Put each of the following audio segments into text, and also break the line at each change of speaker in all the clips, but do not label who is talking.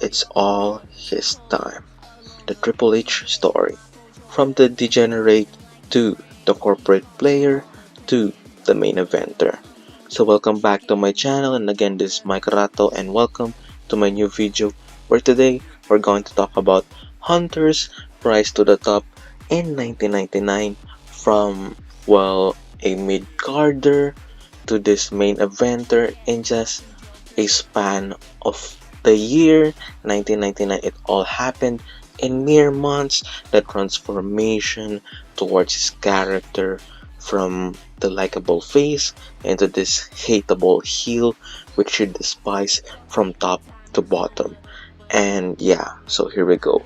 It's all his time. The Triple H story. From the degenerate to the corporate player to the main eventer. So welcome back to my channel, and again this is Mikeratto, and welcome to my new video where today we're going to talk about Hunter's Rise to the Top in 1999 from, well, a mid-carder to this main eventer in just a span of the year 1999. It all happened in mere months. The transformation towards his character from the likable face into this hateable heel which you despise from top to bottom. And yeah, so here we go.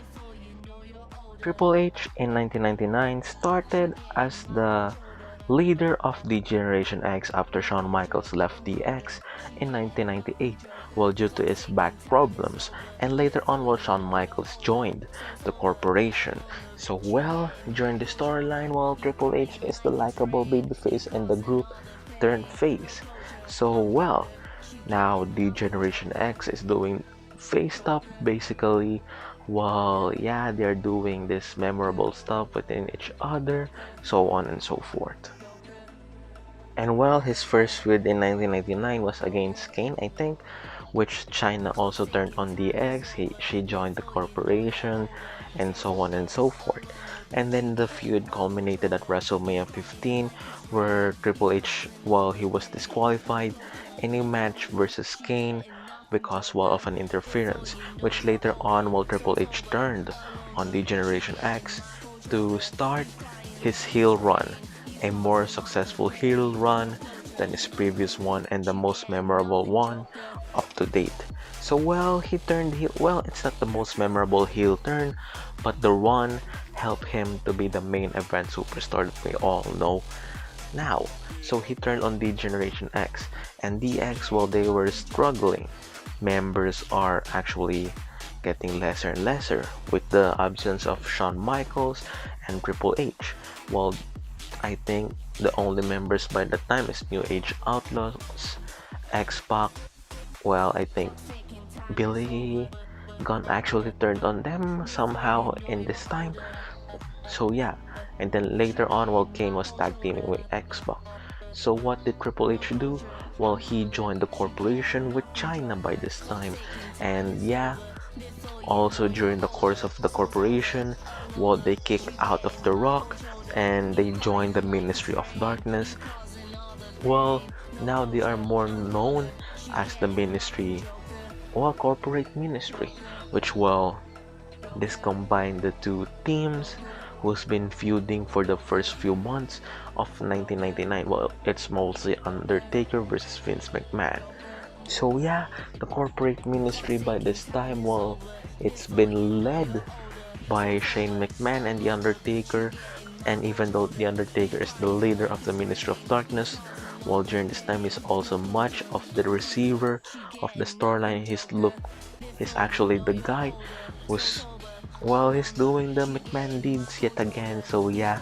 Triple H in 1999 started as the leader of the Generation X after Shawn Michaels left DX in 1998, well, due to his back problems, and later on while Shawn Michaels joined the corporation. So well, during the storyline, while Triple H is the likable babyface and the group turned face. So well, now the Generation X is doing face stuff basically. Well, yeah, they're doing this memorable stuff within each other, so on and so forth. And well, his first feud in 1999 was against Kane, I think, which China also turned on DX. She joined the corporation, and so on and so forth. And then the feud culminated at WrestleMania 15, where Triple H, well, he was disqualified in a match versus Kane because, well, of an interference, which later on, while Triple H turned on the Generation X to start his heel run, a more successful heel run than his previous one and the most memorable one up to date. So well, he turned heel. Well, it's not the most memorable heel turn, but the run helped him to be the main event superstar that we all know now. So he turned on the Generation X, and DX, well, they were struggling. Members are actually getting lesser and lesser with the absence of Shawn Michaels and Triple H. Well, I think the only members by the time is New Age Outlaws, X-Pac. Well, I think Billy Gunn actually turned on them somehow in this time. So yeah, and then later on, while Kane was tag teaming with X-Pac. So what did Triple H do? Well, he joined the corporation with China by this time. And yeah, also during the course of the corporation, well, they kicked out of The Rock and they joined the Ministry of Darkness. Well, now they are more known as the Ministry, or Corporate Ministry, which, well, this combined the two teams who's been feuding for the first few months of 1999. Well, it's mostly Undertaker versus Vince McMahon. So yeah, the Corporate Ministry by this time, well, it's been led by Shane McMahon and The Undertaker. And even though The Undertaker is the leader of the Ministry of Darkness, well, during this time he's also much of the receiver of the storyline. He's actually the guy who's, well, he's doing the McMahon deeds yet again. So yeah,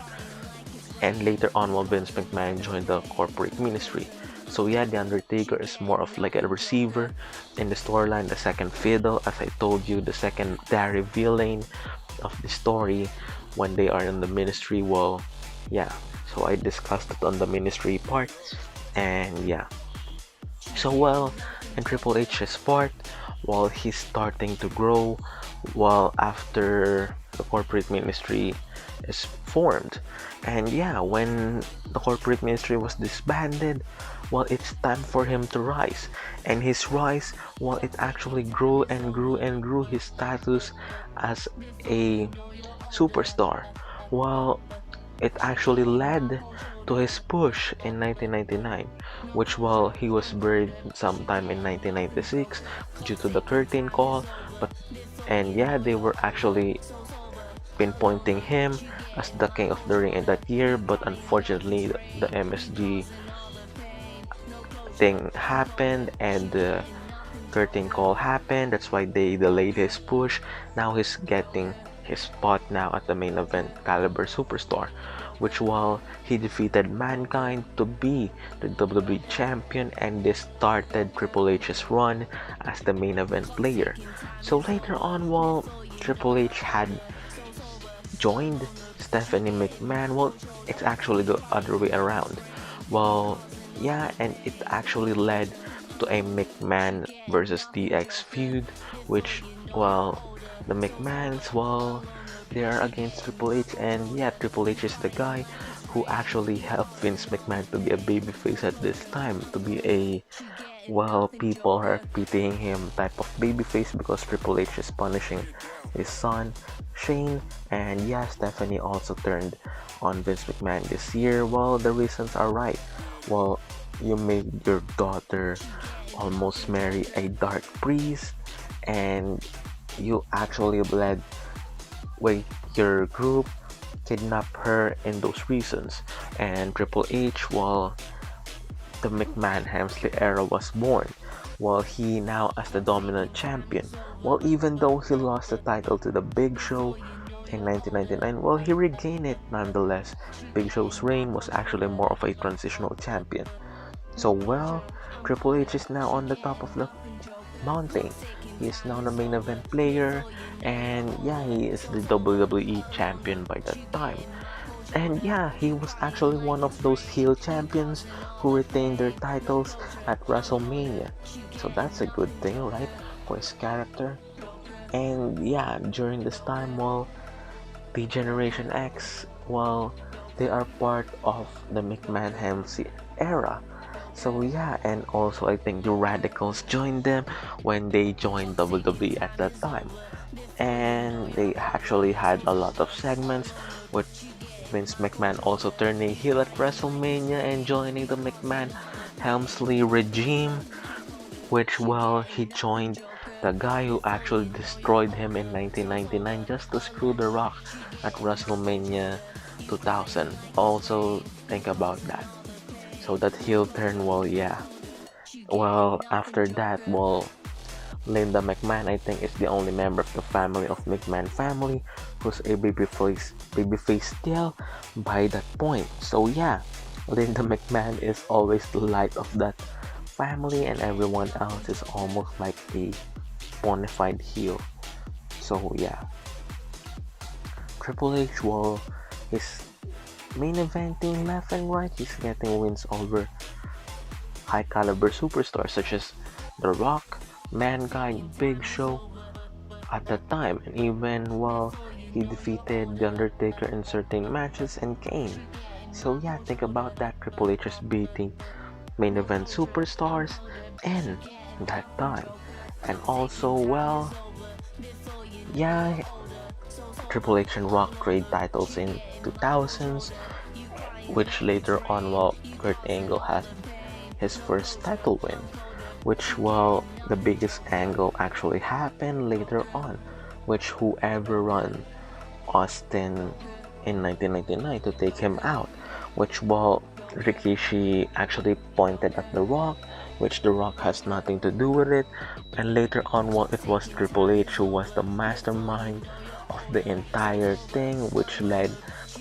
and later on, while Vince McMahon joined the Corporate Ministry. So yeah, The Undertaker is more of like a receiver in the storyline, the second fiddle, as I told you, the secondary villain of the story when they are in the ministry. Well, yeah, so I discussed it on the ministry part, and yeah. So well, in Triple H's part, while he's starting to grow, while after the corporate ministry is formed, and yeah, when the corporate ministry was disbanded, well, it's time for him to rise. And his rise, well, it actually grew and grew and grew his status as a superstar. Well, it actually led to his push in 1999, which, well, he was buried sometime in 1996 due to the curtain call. But and yeah, they were actually pinpointing him as the king of the ring in that year, but unfortunately the MSG thing happened and curtain call happened. That's why they delayed his push. Now he's getting his spot now at the main event caliber superstar, which while he defeated Mankind to be the WWE champion, and this started Triple H's run as the main event player. So later on, while Triple H had joined Stephanie McMahon, well, it's actually the other way around. Well, yeah, and it actually led to a McMahon versus DX feud, which, well, the McMahons, well, they are against Triple H, and yeah, Triple H is the guy who actually helped Vince McMahon to be a babyface at this time, to be a, well, people are pitying him type of babyface because Triple H is punishing his son, Shane, and yeah, Stephanie also turned on Vince McMahon this year. Well, the reasons are right. Well, you made your daughter almost marry a dark priest, and you actually led with your group kidnap her in those reasons. And Triple H, well, the McMahon Hemsley era was born, while he now as the dominant champion. Well, even though he lost the title to the Big Show in 1999, well, he regained it nonetheless. Big Show's reign was actually more of a transitional champion. So, well, Triple H is now on the top of the mountain. He is now the main event player, and yeah, he is the WWE champion by that time. And yeah, he was actually one of those heel champions who retained their titles at WrestleMania. So that's a good thing, right? For his character. And yeah, during this time, well, the Generation X, well, they are part of the McMahon Hemsley era. So yeah, and also I think the Radicals joined them when they joined WWE at that time. And they actually had a lot of segments with Vince McMahon also turning heel at WrestleMania and joining the McMahon Helmsley regime, which, well, he joined the guy who actually destroyed him in 1999 just to screw The Rock at WrestleMania 2000. Also, think about that. So that heel turn, well, yeah. Well, after that, well, Linda McMahon, I think, is the only member of the family of McMahon family who's a babyface still by that point. So yeah, Linda McMahon is always the light of that family, and everyone else is almost like a bona fide heel. So yeah, Triple H, well, is main eventing left and right. He's getting wins over high caliber superstars such as The Rock, Mankind, Big Show at that time, and even, well, he defeated The Undertaker in certain matches and Kane. So yeah, think about that. Triple H is beating main event superstars in that time. And also, well, yeah, Triple H and Rock trade titles in 2000s, which later on, well, Kurt Angle had his first title win, which, well, the biggest angle actually happened later on, which whoever run Austin in 1999 to take him out, which, well, Rikishi actually pointed at The Rock, which The Rock has nothing to do with it, and later on, well, it was Triple H who was the mastermind of the entire thing, which led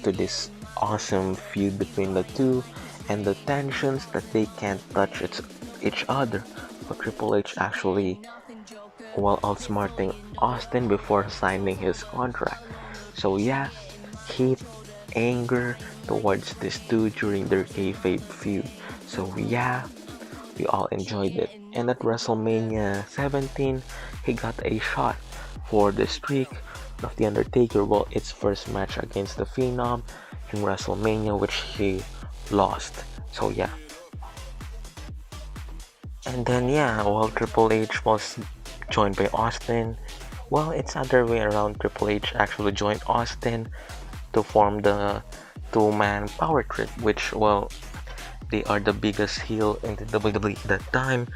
to this awesome feud between the two and the tensions that they can't touch each other. But Triple H actually, while outsmarting Austin before signing his contract. So yeah, heat, anger towards this two during their kayfabe feud. So yeah, we all enjoyed it. And at WrestleMania 17, he got a shot for the streak of The Undertaker. Well, its first match against the Phenom in WrestleMania, which he lost. So yeah. And then yeah, well, Triple H was joined by Austin. Well, it's other way around. Triple H actually joined Austin to form the two-man power trip, which, well, they are the biggest heel in the WWE at that time,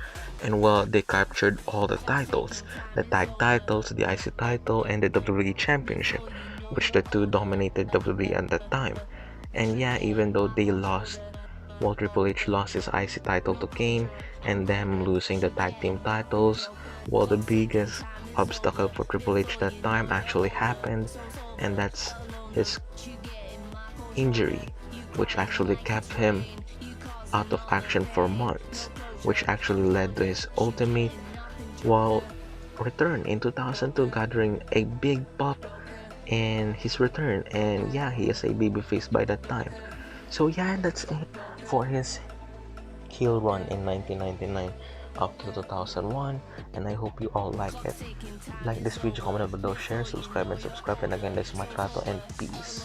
and well, they captured all the titles, the tag titles, the IC title, and the WWE Championship, which the two dominated WWE at that time. And yeah, even though they lost, well, Triple H lost his IC title to Kane, and them losing the tag team titles, well, the biggest obstacle for Triple H that time actually happened, and that's his injury, which actually kept him out of action for months, which actually led to his ultimate while return in 2002, gathering a big pop in his return. And yeah, he is a babyface by that time. So yeah, that's it for his heel run in 1999 up to 2001, and I hope you all like it. Like this video, comment down below, share, subscribe, and again, this is Mikeratto, and peace.